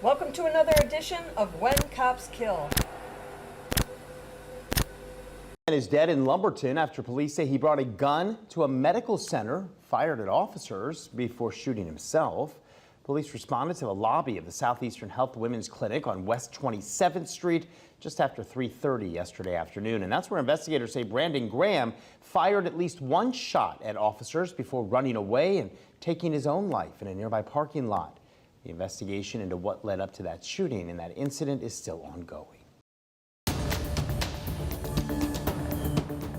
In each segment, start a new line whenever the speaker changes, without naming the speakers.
Welcome to another edition of When Cops Kill.
Man is dead in Lumberton after police say he brought a gun to a medical center, fired at officers before shooting himself. Police responded to the lobby of the Southeastern Health Women's Clinic on West 27th Street just after 3:30 yesterday afternoon. And that's where investigators say Brandon Graham fired at least one shot at officers before running away and taking his own life in a nearby parking lot. The investigation into what led up to that shooting and that incident is still ongoing.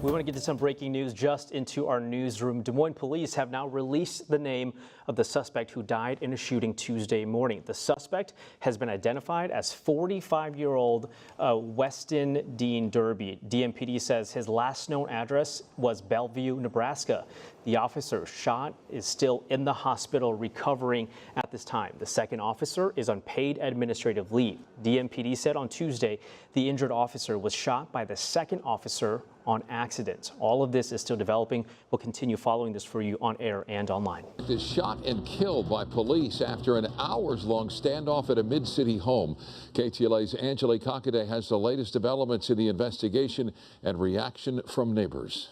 We want to get to some breaking news just into our newsroom. Des Moines police have now released the name of the suspect who died in a shooting Tuesday morning. The suspect has been identified as 45-year-old Weston Dean Derby. DMPD says his last known address was Bellevue, Nebraska. The officer shot is still in the hospital recovering at this time. The second officer is on paid administrative leave. DMPD said on Tuesday the injured officer was shot by the second officer on accident. All of this is still developing. We'll continue following this for you on air and online.
Is shot and killed by police after an hours-long standoff at a mid-city home. KTLA's Angelique Hockaday has the latest developments in the investigation and reaction from neighbors.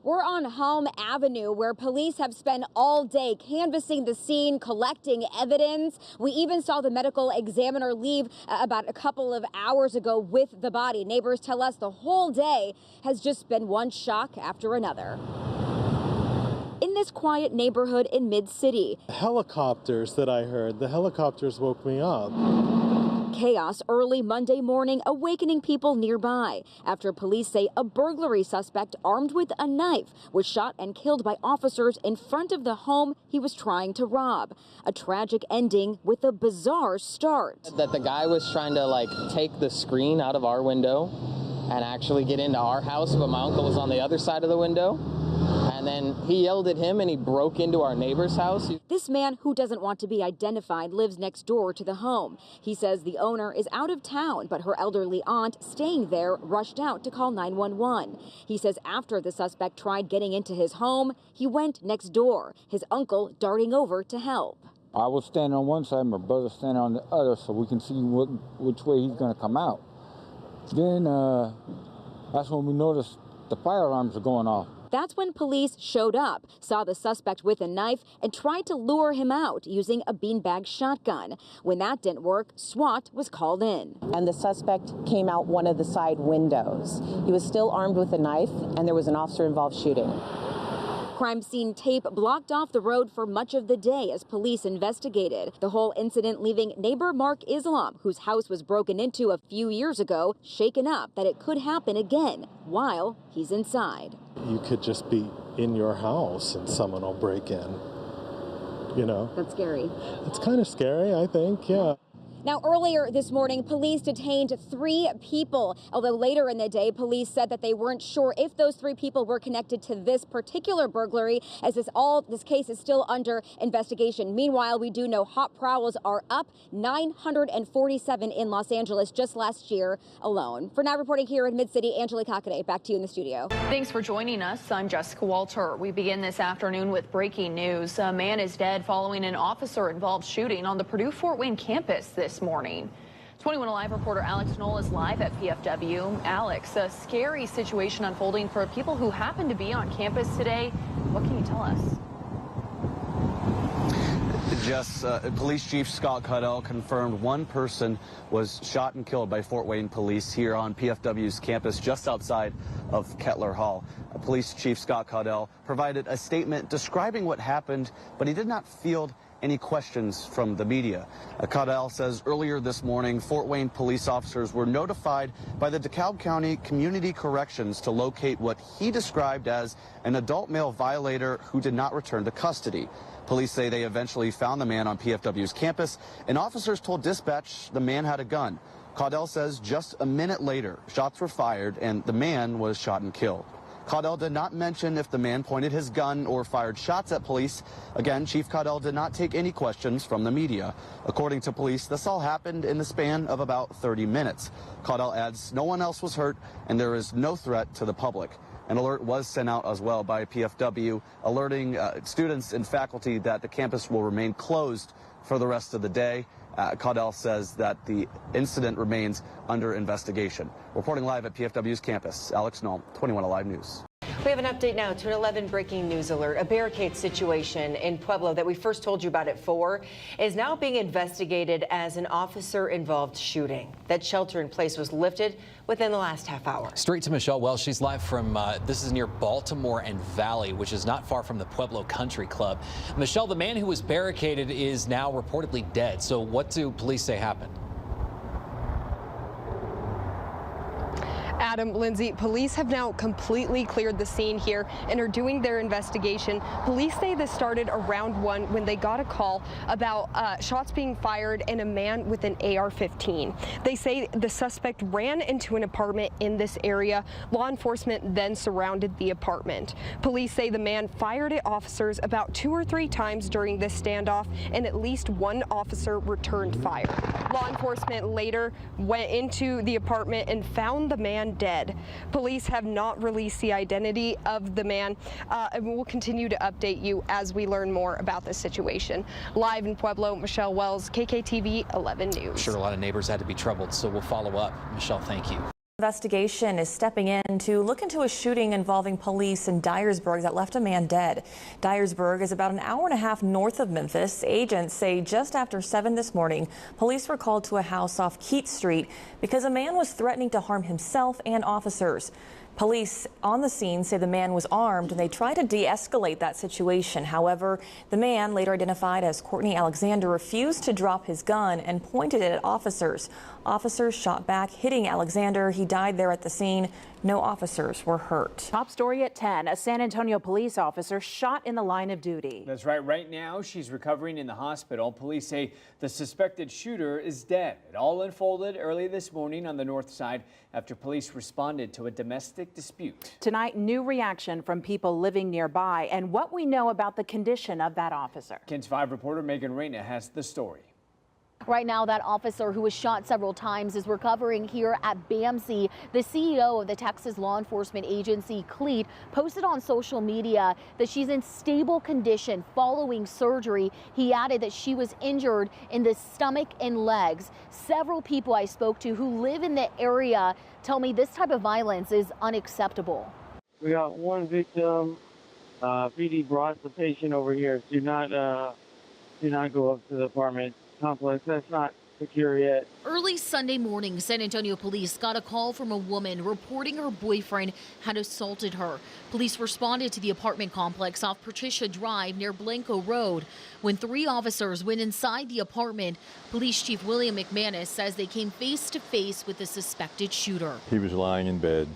We're on Home Avenue, where police have spent all day canvassing the scene, collecting evidence. We even saw the medical examiner leave about a couple of hours ago with the body. Neighbors tell us the whole day has just been one shock after another. In this quiet neighborhood in Mid-City,
Helicopters that I heard, the helicopters woke me up.
Chaos early Monday morning, awakening people nearby after police say a burglary suspect armed with a knife was shot and killed by officers in front of the home he was trying to rob. A tragic ending with a bizarre start.
That the guy was trying to take the screen out of our window and actually get into our house, but my uncle was on the other side of the window. And then he yelled at him and he broke into our neighbor's house.
This man, who doesn't want to be identified, lives next door to the home. He says the owner is out of town, but her elderly aunt staying there rushed out to call 911. He says after the suspect tried getting into his home, he went next door, his uncle darting over to help.
I was standing on one side, my brother standing on the other, so we can see which way he's going to come out. Then that's when we noticed the fire alarms are going off.
That's when police showed up, saw the suspect with a knife, and tried to lure him out using a beanbag shotgun. When that didn't work, SWAT was called in.
And the suspect came out one of the side windows. He was still armed with a knife, and there was an officer-involved shooting.
Crime scene tape blocked off the road for much of the day as police investigated. The whole incident leaving neighbor Mark Islam, whose house was broken into a few years ago, shaken up that it could happen again while he's inside.
You could just be in your house and someone will break in, you know.
That's scary.
It's kind of scary, I think, yeah.
Now, earlier this morning, police detained 3 people, although later in the day, police said that they weren't sure if those 3 people were connected to this particular burglary, as this case is still under investigation. Meanwhile, we do know hot prowls are up 947 in Los Angeles just last year alone. For now, reporting here in Mid-City, Angelique Hockaday, back to you in the studio.
Thanks for joining us. I'm Jessica Walter. We begin this afternoon with breaking news. A man is dead following an officer-involved shooting on the Purdue Fort Wayne campus this morning. 21 Alive reporter Alex Knoll is live at PFW. Alex, a scary situation unfolding for people who happen to be on campus today. What can you tell us?
Jess, Police Chief Scott Caudell confirmed one person was shot and killed by Fort Wayne police here on PFW's campus just outside of Kettler Hall. Police Chief Scott Caudell provided a statement describing what happened, but he did not field any questions from the media. Caudell says earlier this morning, Fort Wayne police officers were notified by the DeKalb County Community Corrections to locate what he described as an adult male violator who did not return to custody. Police say they eventually found the man on PFW's campus, and officers told dispatch the man had a gun. Caudell says just a minute later, shots were fired and the man was shot and killed. Caudell did not mention if the man pointed his gun or fired shots at police. Again, Chief Caudell did not take any questions from the media. According to police, this all happened in the span of about 30 minutes. Caudell adds no one else was hurt and there is no threat to the public. An alert was sent out as well by PFW, alerting students and faculty that the campus will remain closed for the rest of the day. Caudell says that the incident remains under investigation. Reporting live at PFW's campus, Alex Null, 21 Alive News.
We have an update now to an 11 breaking news alert. A barricade situation in Pueblo that we first told you about at 4 is now being investigated as an officer-involved shooting. That shelter in place was lifted within the last half hour.
Straight to Michelle Wells. She's live from, this is near Baltimore and Valley, which is not far from the Pueblo Country Club. Michelle, the man who was barricaded is now reportedly dead. So what do police say happened?
Adam, Lindsay, police have now completely cleared the scene here and are doing their investigation. Police say this started around 1 when they got a call about shots being fired and a man with an AR-15. They say the suspect ran into an apartment in this area. Law enforcement then surrounded the apartment. Police say the man fired at officers about 2 or 3 times during this standoff, and at least 1 officer returned fire. Law enforcement later went into the apartment and found the man dead. Police have not released the identity of the man, and we'll continue to update you as we learn more about this situation. Live in Pueblo, Michelle Wells, KKTV 11 News.
I'm sure a lot of neighbors had to be troubled, so we'll follow up. Michelle, thank you.
Investigation is stepping in to look into a shooting involving police in Dyersburg that left a man dead. Dyersburg is about an hour-and-a-half north of Memphis. Agents say just after 7 this morning, police were called to a house off Keat Street because a man was threatening to harm himself and officers. Police on the scene say the man was armed and they tried to de-escalate that situation. However, the man, later identified as Courtney Alexander, refused to drop his gun and pointed it at officers. Officers shot back, hitting Alexander. He died there at the scene. No officers were hurt.
Top story at 10. A San Antonio police officer shot in the line of duty.
That's right. Right now, she's recovering in the hospital. Police say the suspected shooter is dead. It all unfolded early this morning on the north side after police responded to a domestic dispute.
Tonight, new reaction from people living nearby and what we know about the condition of that officer.
KENS 5 reporter Megan Reyna has the story.
Right now, that officer who was shot several times is recovering here at BAMC. The CEO of the Texas law enforcement agency, CLEAT, posted on social media that she's in stable condition following surgery. He added that she was injured in the stomach and legs. Several people I spoke to who live in the area tell me this type of violence is unacceptable.
We got 1 victim. PD brought the patient over here. Do not go up to the apartment complex. That's not secure yet.
Early Sunday morning, San Antonio police got a call from a woman reporting her boyfriend had assaulted her. Police responded to the apartment complex off Patricia Drive near Blanco Road. When 3 officers went inside the apartment, Police Chief William McManus says they came face to face with the suspected shooter.
He was lying in bed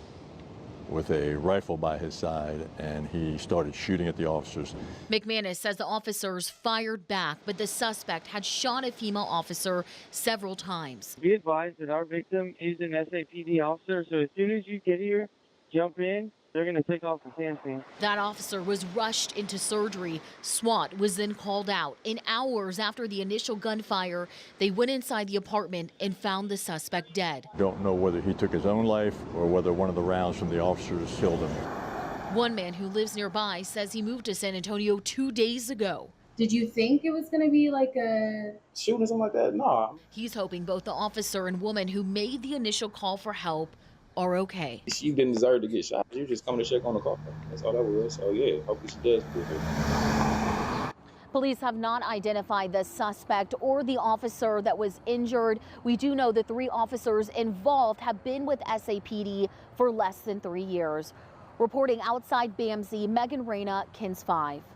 with a rifle by his side, and he started shooting at the officers.
McManus says the officers fired back, but the suspect had shot a female officer several times.
Be advised that our victim is an SAPD officer, so as soon as you get here, jump in. They're going to take off the handstand.
That officer was rushed into surgery. SWAT was then called out. In hours after the initial gunfire, they went inside the apartment and found the suspect dead.
Don't know whether he took his own life or whether one of the rounds from the officers killed him.
One man who lives nearby says he moved to San Antonio 2 days ago.
Did you think it was going to be like a
shooting or something like that? No.
He's hoping both the officer and woman who made the initial call for help are okay.
She didn't deserve to get shot. She was just coming to check on the car. That's all that was. So yeah, hopefully she does.
Police have not identified the suspect or the officer that was injured. We do know the 3 officers involved have been with SAPD for less than 3 years. Reporting outside BAMC, Megan Reyna, KENS 5.